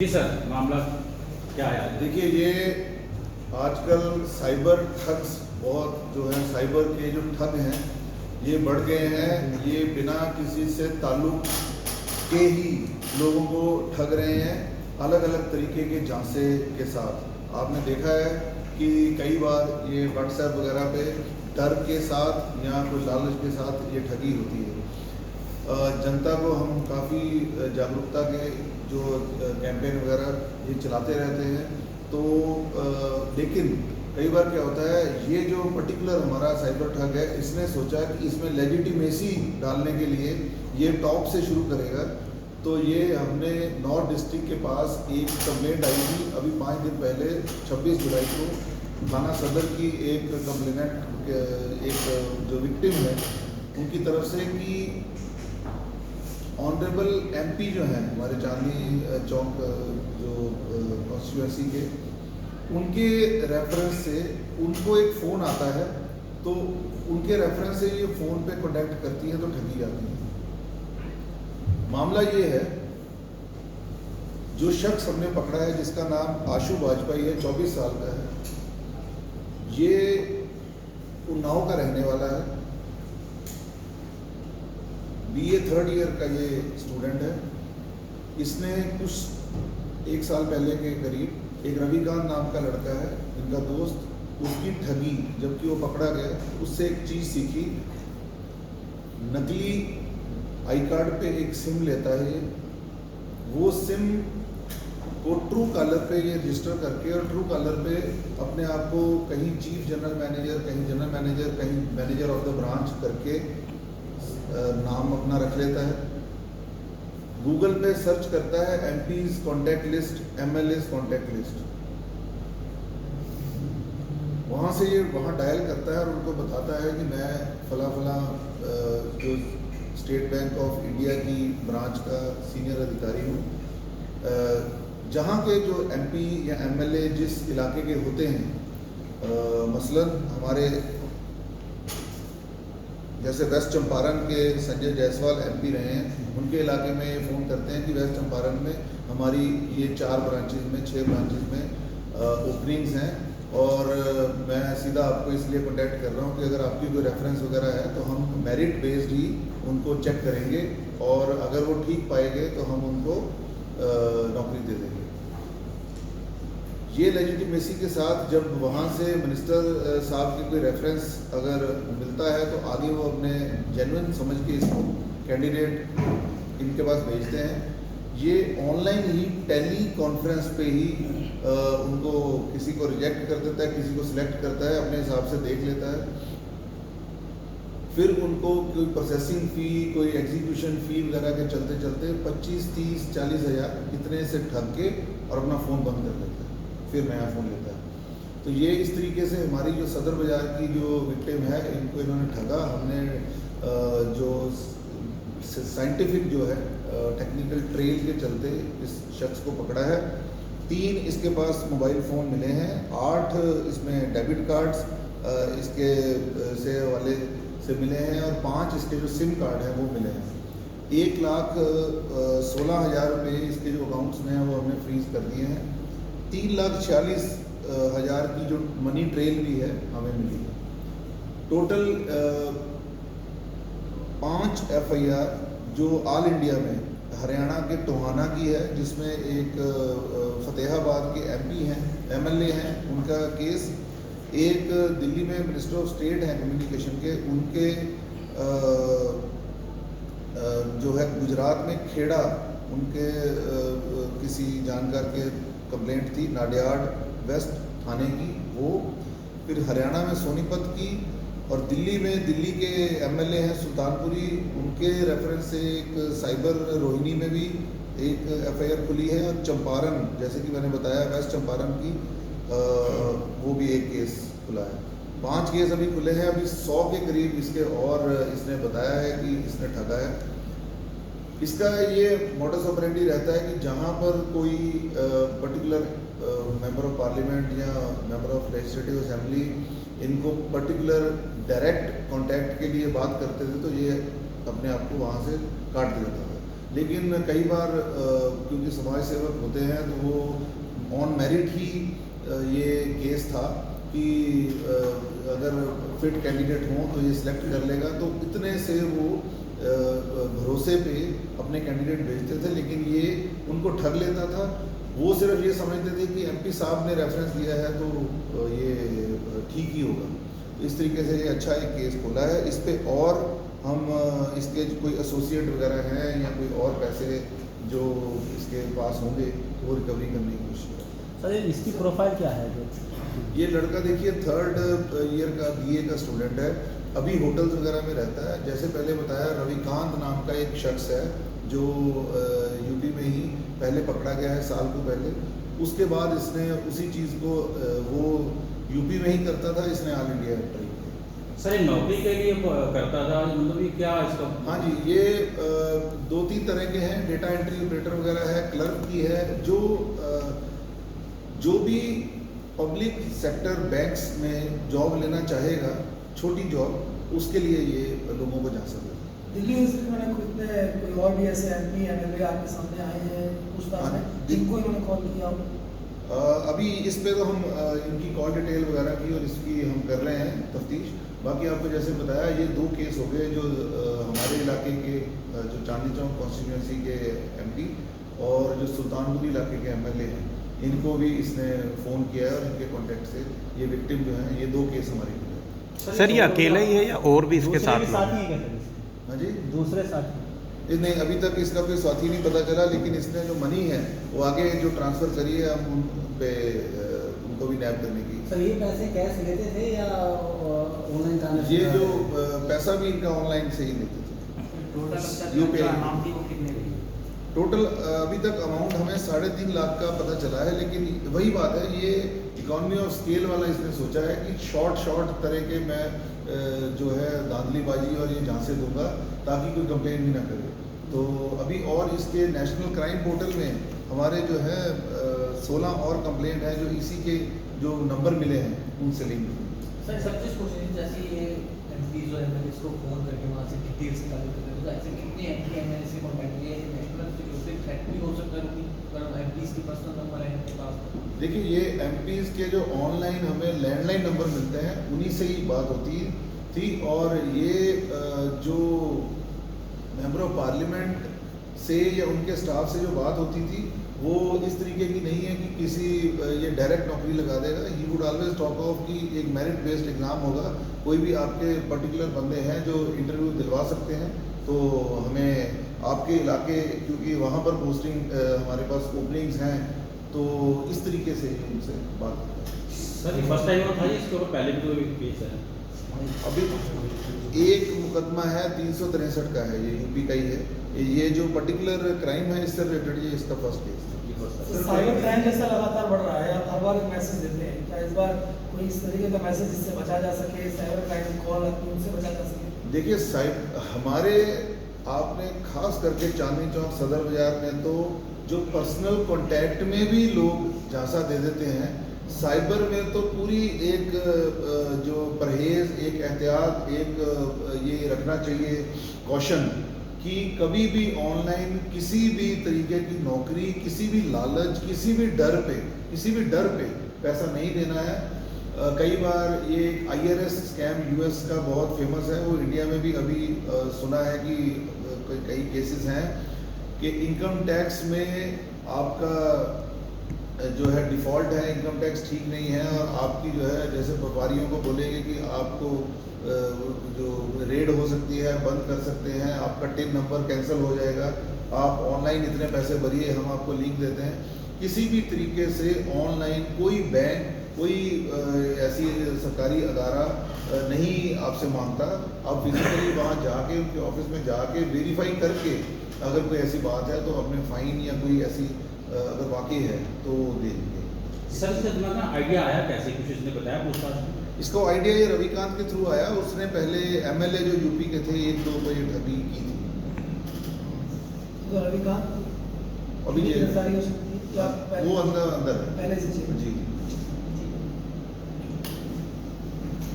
जी sir, मामला क्या है? देखिए, ये आजकल साइबर ठग्स बहुत जो है, साइबर के जो ठग हैं ये बढ़ गए हैं। ये बिना किसी से ताल्लुक के ही लोगों को ठग रहे हैं, अलग अलग तरीके के झांसे के साथ। आपने देखा है कि कई बार ये व्हाट्सएप वगैरह पे डर के साथ या कोई लालच के साथ ये ठगी होती है। जनता को हम काफ़ी जागरूकता के जो कैंपेन वगैरह ये चलाते रहते हैं, तो लेकिन कई बार क्या होता है, ये जो पर्टिकुलर हमारा साइबर ठग है, इसने सोचा कि इसमें लेजिटिमेसी डालने के लिए ये टॉप से शुरू करेगा। तो ये हमने नॉर्थ डिस्ट्रिक्ट के पास एक कंप्लेंट आई थी अभी 5 दिन पहले 26 जुलाई को। थाना सदर की एक कंप्लेनेंट, एक जो विक्टिम है उनकी तरफ से कि ऑनरेबल एमपी जो हैं हमारे चांदनी चौक जो कॉन्स्टिट्यूएंसी के, उनके रेफरेंस से उनको एक फ़ोन आता है, तो उनके रेफरेंस से ये फ़ोन पे कॉन्टैक्ट करती हैं तो ठगी जाती हैं। मामला ये है, जो शख्स हमने पकड़ा है जिसका नाम आशु वाजपेयी है, 24 साल का है, ये उन्नाव का रहने वाला है, BA 3rd ईयर का ये स्टूडेंट है। इसने कुछ 1 साल पहले के करीब एक रविकांत नाम का लड़का है, इनका दोस्त, उसकी ठगी जबकि वो पकड़ा गया, उससे एक चीज़ सीखी। नकली आई कार्ड पे एक सिम लेता है ये, वो सिम को ट्रू कॉलर पे ये रजिस्टर करके और ट्रू कॉलर पे अपने आप को कहीं चीफ जनरल मैनेजर, कहीं जनरल मैनेजर, कहीं मैनेजर ऑफ द ब्रांच करके नाम अपना रख लेता है। गूगल पे सर्च करता है MP's contact list, MLA's contact list, वहाँ से ये वहाँ डायल करता है और उनको बताता है कि मैं फला फला जो स्टेट बैंक ऑफ इंडिया की ब्रांच का सीनियर अधिकारी हूँ। जहाँ के जो MP या MLA जिस इलाके के होते हैं, मसलन हमारे जैसे वेस्ट चंपारण के संजय जायसवाल MP रहे हैं, उनके इलाके में ये फ़ोन करते हैं कि वेस्ट चंपारण में हमारी ये 4 ब्रांचेज में 6 ब्रांचेज में ओपनिंग्स हैं, और मैं सीधा आपको इसलिए कॉन्टैक्ट कर रहा हूँ कि अगर आपकी कोई रेफरेंस वगैरह है तो हम मेरिट बेस्ड ही उनको चेक करेंगे, और अगर वो ठीक पाएंगे तो हम उनको नौकरी दे देंगे। ये लेजिटिमेसी के साथ जब वहाँ से मिनिस्टर साहब की कोई रेफरेंस अगर मिलता है तो आगे वो अपने जेन्युइन समझ के इसको कैंडिडेट इनके पास भेजते हैं। ये ऑनलाइन ही टेली कॉन्फ्रेंस पे ही उनको किसी को रिजेक्ट कर देता है, किसी को सिलेक्ट करता है, अपने हिसाब से देख लेता है, फिर उनको कोई प्रोसेसिंग फ़ी, कोई एग्जीक्यूशन फ़ी वगैरह के चलते चलते 25, 30, 40 हज़ार इतने से ठग के और अपना फ़ोन बंद कर लेता है, फिर नया फ़ोन लेता है। तो ये इस तरीके से हमारी जो सदर बाज़ार की जो विक्टिम है, इनको इन्होंने ठगा। हमने जो साइंटिफिक जो है टेक्निकल ट्रेल के चलते इस शख्स को पकड़ा है। 3 इसके पास मोबाइल फ़ोन मिले हैं, 8 इसमें डेबिट कार्ड्स इसके से वाले से मिले हैं, और 5 इसके जो सिम कार्ड हैं वो मिले हैं। 1,16,000 रुपये इसके जो अकाउंट्स में हैं वो हमने फ्रीज़ कर दिए हैं। 3,46,000 की जो मनी ट्रेल भी है हमें मिली है। टोटल 5 FIR जो ऑल इंडिया में हरियाणा के टोहाना की है, जिसमें एक फतेहाबाद के MP हैं, MLA हैं, उनका केस, एक दिल्ली में मिनिस्टर ऑफ स्टेट हैं कम्युनिकेशन के, उनके जो है गुजरात में खेड़ा, उनके किसी जानकार के कंप्लेंट थी नाडियाड वेस्ट थाने की, वो, फिर हरियाणा में सोनीपत की, और दिल्ली में दिल्ली के MLA हैं सुल्तानपुरी, उनके रेफरेंस से एक साइबर रोहिणी में भी एक FIR खुली है, और चंपारण, जैसे कि मैंने बताया वेस्ट चंपारण की, वो भी एक केस खुला है। 5 केस अभी खुले हैं, अभी 100 के करीब इसके, और इसने बताया है कि इसने ठगा है। इसका ये मोडस ऑपरेंडी रहता है कि जहाँ पर कोई पर्टिकुलर मेंबर ऑफ पार्लियामेंट या मेंबर ऑफ लेजिस्लेटिव असेंबली इनको पर्टिकुलर डायरेक्ट कांटेक्ट के लिए बात करते थे, तो ये अपने आप को वहाँ से काट देता था। लेकिन कई बार क्योंकि समाज सेवक होते हैं तो वो ऑन मेरिट ही ये केस था कि अगर फिट कैंडिडेट हों तो ये सिलेक्ट कर लेगा, तो इतने से वो भरोसे पे अपने कैंडिडेट भेजते थे, लेकिन ये उनको ठग लेता था। वो सिर्फ ये समझते थे कि एमपी साहब ने रेफरेंस दिया है तो ये ठीक ही होगा। इस तरीके से ये अच्छा एक केस खोला है। इस पे और हम इसके कोई एसोसिएट वगैरह हैं या कोई और पैसे जो इसके पास होंगे वो रिकवरी करने की कोशिश करें। सर इसकी प्रोफाइल क्या है? ये लड़का देखिए 3rd ईयर का BA का स्टूडेंट है, अभी होटल्स वगैरह में रहता है। जैसे पहले बताया, रविकांत नाम का एक शख्स है जो यूपी में ही पहले पकड़ा गया है साल को पहले। उसके बाद इसने उसी चीज़ को वो यूपी में ही करता था, इसने ऑल इंडिया ट्राई किया। सर ये नौकरी के लिए करता था, मतलब ये क्या इसका? हाँ जी, ये 2-3 तरह के हैं। डेटा एंट्री ऑपरेटर वगैरह है, क्लर्क की है। जो भी पब्लिक सेक्टर बैंक्स में जॉब लेना चाहेगा, छोटी जॉब, उसके लिए ये लोगों को जा सकता है। दिल्ली यूनिवर्सिटी में कितने कोई और भी ऐसे MP MLA आपके सामने आए हैं पूछताछ में, जिनको इन्होंने कॉल किया? अभी इस पे तो हम इनकी कॉल डिटेल वगैरह की और इसकी हम कर रहे हैं तफ्तीश। बाकी आपको जैसे बताया, ये 2 केस हो गए जो हमारे इलाके के जो चांदनी चौक कॉन्स्टिट्यूंसी के MP और जो सुल्तानपुर इलाके के MLA हैं, इनको भी इसने फ़ोन किया है और इनके कॉन्टेक्ट से ये विक्टिम जो हैं, ये 2 केस हमारे मिले। सर ये अकेला ही है या और भी इसके साथ लोग साथी हैं? है क्या सर? हाँ जी, दूसरे साथी? नहीं, अभी तक इसका कोई साथी नहीं पता चला, लेकिन इसने जो मनी है वो आगे जो ट्रांसफ़र करी है, हम उन पे उनको भी नैप करने की। सर ये पैसे कैश लेते थे या ऑनलाइन ट्रांजैक्शन? ये जो पैसा भी इनका ऑनलाइन से ही लेते थे। UPI टोटल अभी तक अमाउंट हमें 3.5 लाख का पता चला है, लेकिन वही बात है, ये इकॉनमी ऑफ स्केल वाला इसने सोचा है कि शॉर्ट तरह के मैं जो है धांधलीबाजी और ये झांसे दूंगा ताकि कोई कंप्लेन भी ना करे। तो अभी और इसके नेशनल क्राइम पोर्टल में हमारे जो है 16 और कंप्लेंट है जो इसी के जो नंबर मिले हैं उनसे लिंक। सर सब चीज़ कोशिश जैसे ये MPs और MLAs को फोन करके वहाँ से डिटेल्स निकाल करते हैं, तो ऐसे कितने MP MLAs से कॉन्टैक्ट किए? नेशनल सिक्योरिटी थ्रेट भी हो सकता है अगर MPs की पर्सनल नंबर है इनके पास। देखिए, ये MPs के जो ऑनलाइन हमें लैंडलाइन नंबर मिलते हैं उन्हीं से ही बात होती थी, और ये जो मेंबर ऑफ पार्लियामेंट से या उनके स्टाफ से जो बात होती थी वो इस तरीके की नहीं है कि किसी ये डायरेक्ट नौकरी लगा देगा। He would always talk of कि एक मेरिट बेस्ड एग्ज़ाम होगा, कोई भी आपके पर्टिकुलर बंदे हैं जो इंटरव्यू दिलवा सकते हैं, तो हमें आपके इलाके, क्योंकि वहाँ पर पोस्टिंग हमारे पास ओपनिंग्स हैं, तो इस तरीके से ही उनसे बात करते हैं। सर ये फर्स्ट टाइम था, इसके ऊपर पहले भी कोई केस है? अभी एक मुकदमा है 363 का है, ये यूपी का ही है। ये जो पर्टिकुलर क्राइम है इससे रिलेटेड ये इसका फर्स्ट केस है। साइबर क्राइम जैसा लगातार बढ़ रहा है, आप हर बार एक मैसेज देते हैं, क्या इस बार कोई इस तरीके का मैसेज जिससे बचा जा सके, साइबर क्राइम कॉल आती है उनसे बचा जा सके? देखिए, हमारे आपने खास करके चांदनी चौक सदर बाजार में तो जो पर्सनल कांटेक्ट में भी लोग झांसा दे देते हैं, साइबर में तो पूरी एक जो परहेज़, एक एहतियात, एक ये रखना चाहिए कॉशन कि कभी भी ऑनलाइन किसी भी तरीके की नौकरी, किसी भी लालच, किसी भी डर पे पैसा नहीं देना है। कई बार ये IRS स्कैम US का बहुत फेमस है, वो इंडिया में भी अभी सुना है कि कई केसेस हैं कि इनकम टैक्स में आपका जो है डिफ़ॉल्ट है, इनकम टैक्स ठीक नहीं है, और आपकी जो है जैसे व्यापारियों को बोलेंगे कि आपको जो रेड हो सकती है, बंद कर सकते हैं, आपका टिन नंबर कैंसिल हो जाएगा, आप ऑनलाइन इतने पैसे भरिए, हम आपको लिंक देते हैं। किसी भी तरीके से ऑनलाइन कोई बैंक, कोई ऐसी सरकारी अदारा नहीं आपसे मांगता। आप फिजिकली वहाँ जाके उनके ऑफिस में जाके वेरीफाई करके अगर कोई ऐसी बात है तो अपने फाइन या कोई ऐसी अगर वाकई है तो दे देंगे। सर इसका दिमाग में आइडिया आया कैसे, कुछ इसने बताया पूछताछ में? इसको आइडिया ये रविकांत के थ्रू आया। उसने पहले MLA जो यूपी के थे 1-2 को ये ठगी की थी। तो रविकांत अभी ये गिरफ्तारी हो सकती है क्या? वो अंदर है पहले से जी।